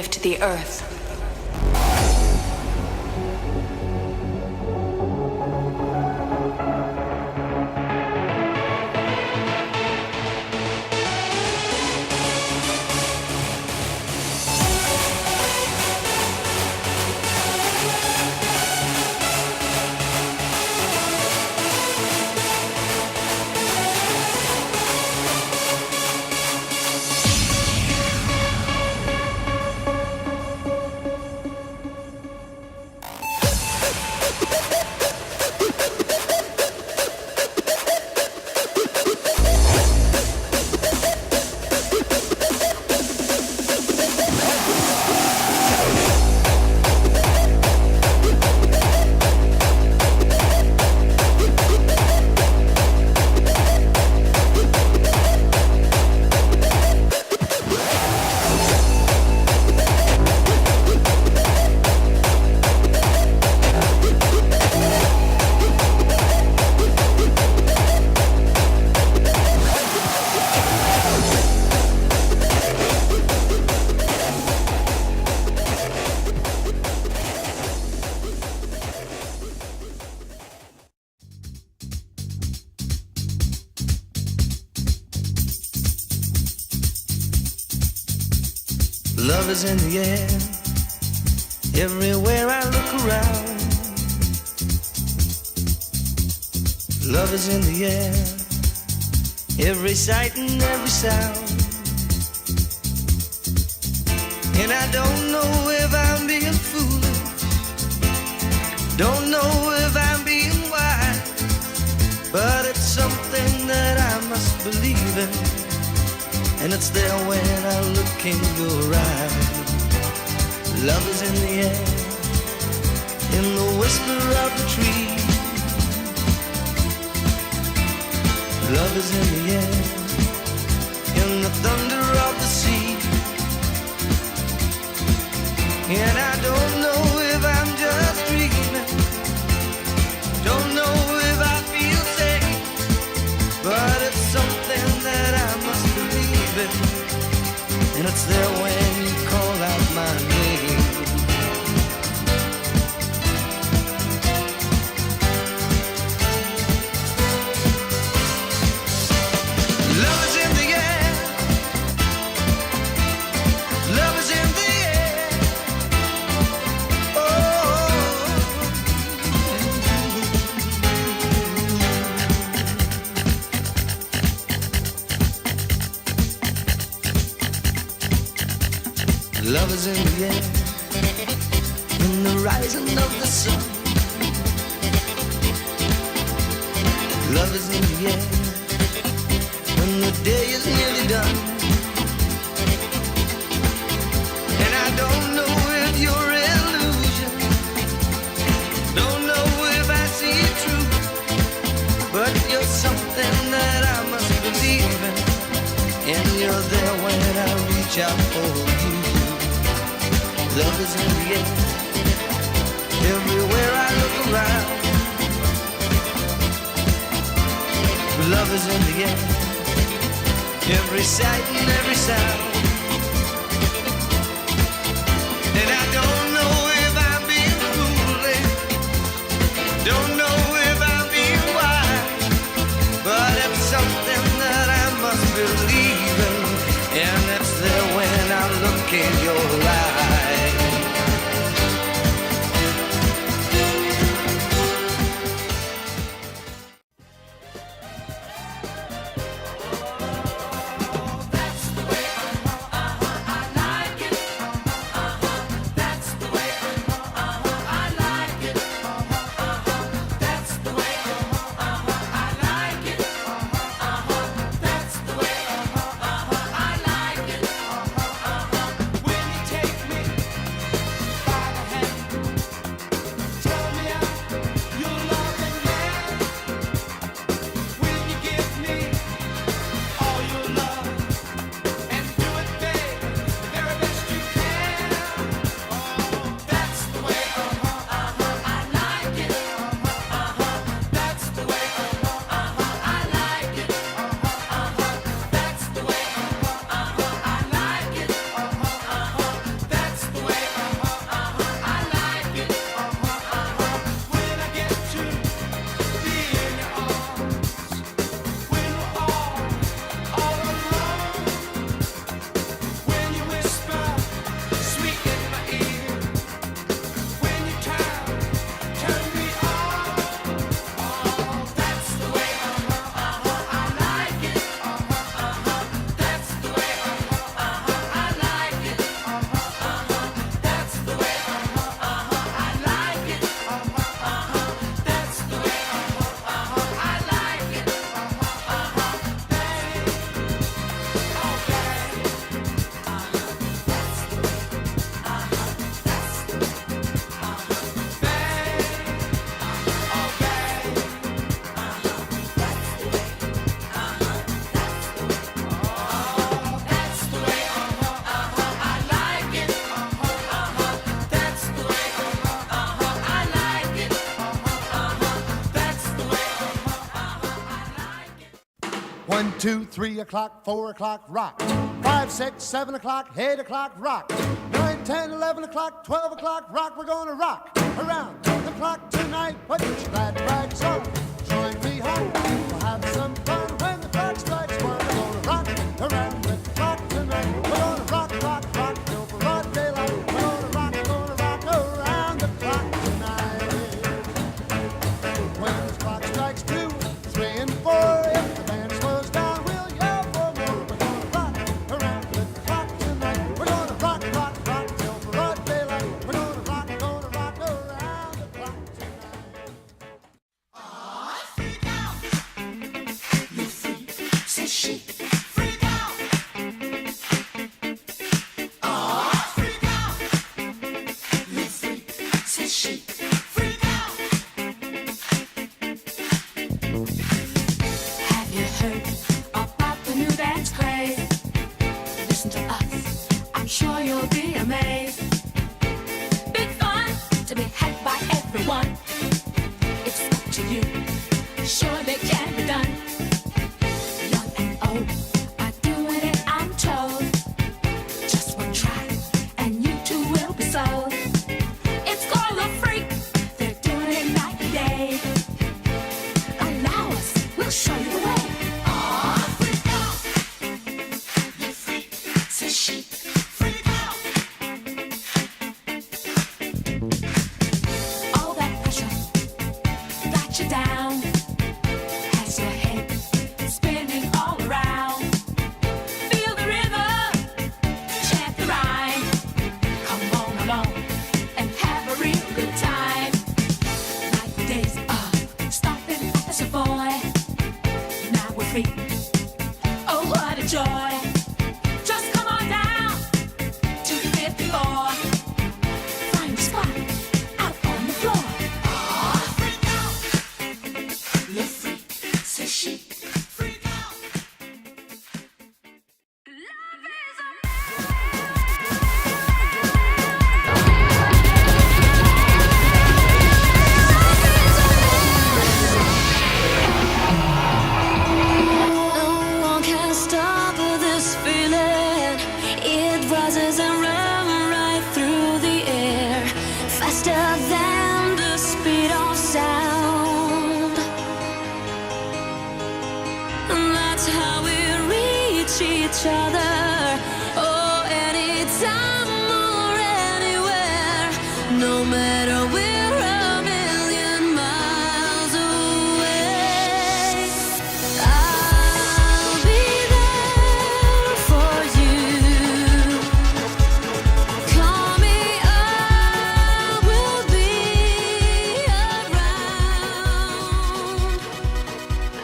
lift the earth. Love is in the air, everywhere I look around. Love is in the air, every sight and every sound. And I don't know if I'm being foolish, don't know if I'm being wise, but it's something that I must believe in. And it's there when I look in your eyes. Love is in the air, in the whisper of the tree. Love is in the air, in the thunder of the sea. And I don't know if I'm just dreaming, don't know if I feel safe, but it's something that I must believe in. And it's there when you call out my name. Love is in the air, love is in the air. Oh, love is in the air, in the rising of the sun. Love is in the air, when the day is nearly done. And I don't know if you're illusion, don't know if I see it true, but you're something that I must believe in. And you're there when I reach out for you. Love is in the air, everywhere I look around. Love is in the air, every sight and every sound. And I don't know if I'm being foolish, don't know if I'm being wise, but it's something that I must believe in. And it's there when I look in your eyes. When you take 2, 3 o'clock, 4 o'clock, rock. 5, 6, 7 o'clock, 8 o'clock, rock. 9, 10, 11 o'clock, 12 o'clock, rock. We're gonna rock around the clock tonight. Put your glad rags on, join me home. We'll have some fun when the clock strikes 1. We're gonna rock around the clock tonight. We're gonna rock, rock, rock till broad daylight. We're gonna rock around the clock tonight. When the clock strikes 2, 3, and 4, if the band slows down, we'll yell for more. We're gonna rock around the clock tonight. We're gonna rock, rock, rock till broad daylight. We're gonna rock around the clock tonight. Freak out, you freak, says she. Freak out, freak out, you freak, says she. Freak out. Have you heard about the new dance craze? Listen to us, I'm sure you'll be amazed. Big fun to be had by everyone. It's up to you, surely can be done. Young and old are doing it, I'm told. Just one try, and you too will be sold. It's called a freak, they're doing it night and day. Allow us, we'll show you the way. Freak out, you freak, says she. Freak out. All that pressure got you down. Has your head spinning all around. Feel the rhythm, chant the rhyme. Come on along and have a real good time. Like the days of stopping as a boy. Now we're free. Oh, what a joy. Just come on down to 54. Find a spot out on the floor. Freak out, you freak, says she. Freak out. Love is a No one can stop this feeling. It rises and runs right through the air, faster than the speed of sound. And that's how we reach each other. Oh, anytime or anywhere, no matter we're a million miles away. I'll be there for you. Call me, I will be around.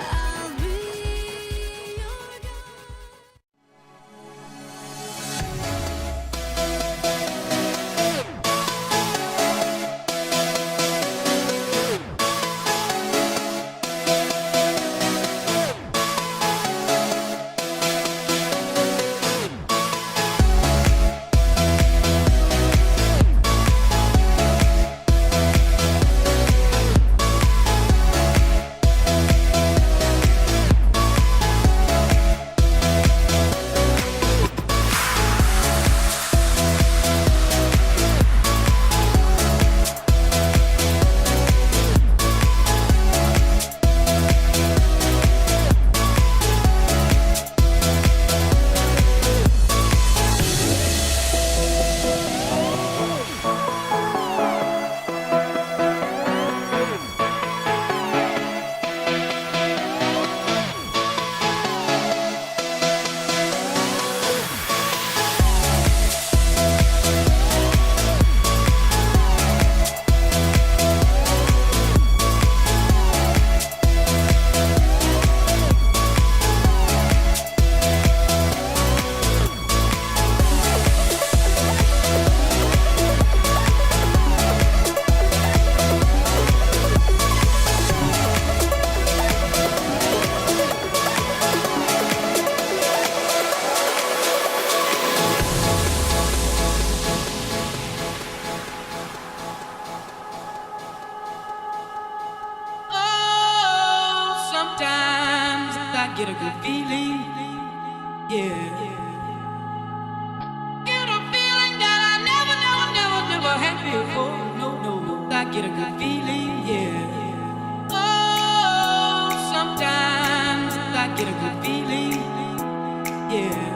I'll be your guide. get a good feeling. Yeah.